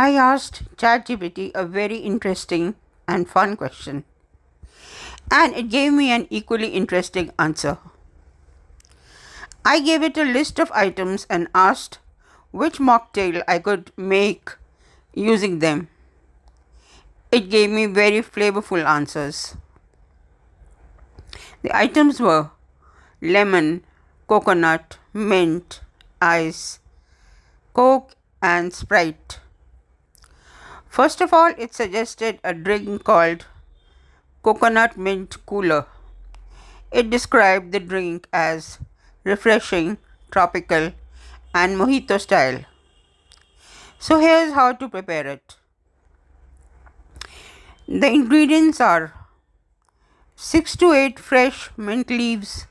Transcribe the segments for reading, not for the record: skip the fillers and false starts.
I asked Chatgpt a very interesting and fun question, and it gave me an equally interesting answer. I gave it a list of items and asked which mocktail I could make using them. It gave me very flavorful answers. The items were lemon, coconut, mint, ice, Coke, and Sprite. First of all, it suggested a drink called Coconut Mint Cooler. It described the drink as refreshing, tropical, and mojito style. So, here's how to prepare it. The ingredients are 6 to 8 fresh mint leaves,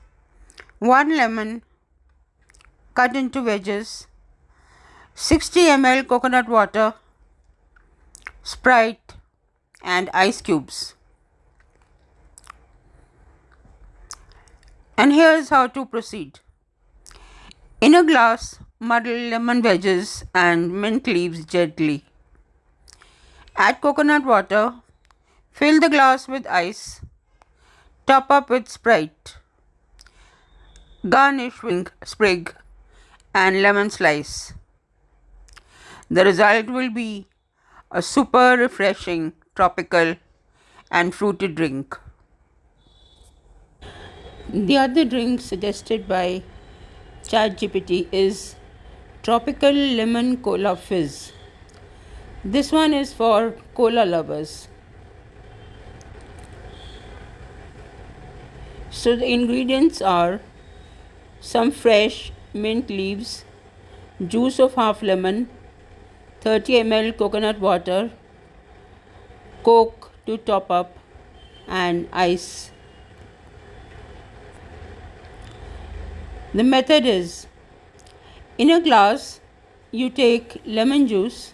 1 lemon cut into wedges, 60 ml coconut water, Sprite, and ice cubes. And here's how to proceed. In a glass, muddle lemon wedges and mint leaves gently. Add coconut water, fill the glass with ice, top up with Sprite, garnish with sprig and lemon slice. The result will be a super refreshing, tropical, and fruity drink. The other drink suggested by ChatGPT is Tropical Lemon Cola Fizz. This one is for cola lovers. So the ingredients are some fresh mint leaves, juice of half lemon, 30 ml coconut water, Coke to top up, and ice. The method is, in a glass you take lemon juice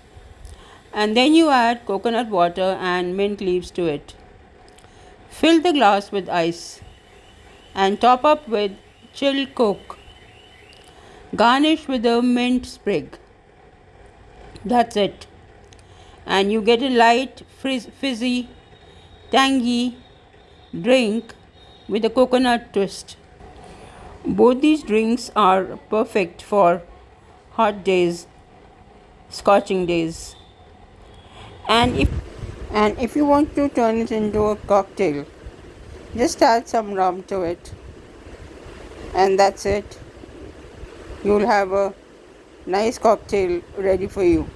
and then you add coconut water and mint leaves to it. Fill the glass with ice and top up with chilled Coke. Garnish with a mint sprig. That's it. And you get a light, fizzy, tangy drink with a coconut twist. Both these drinks are perfect for hot days, scorching days. And if you want to turn it into a cocktail, just add some rum to it, and that's it. You'll have a nice cocktail ready for you.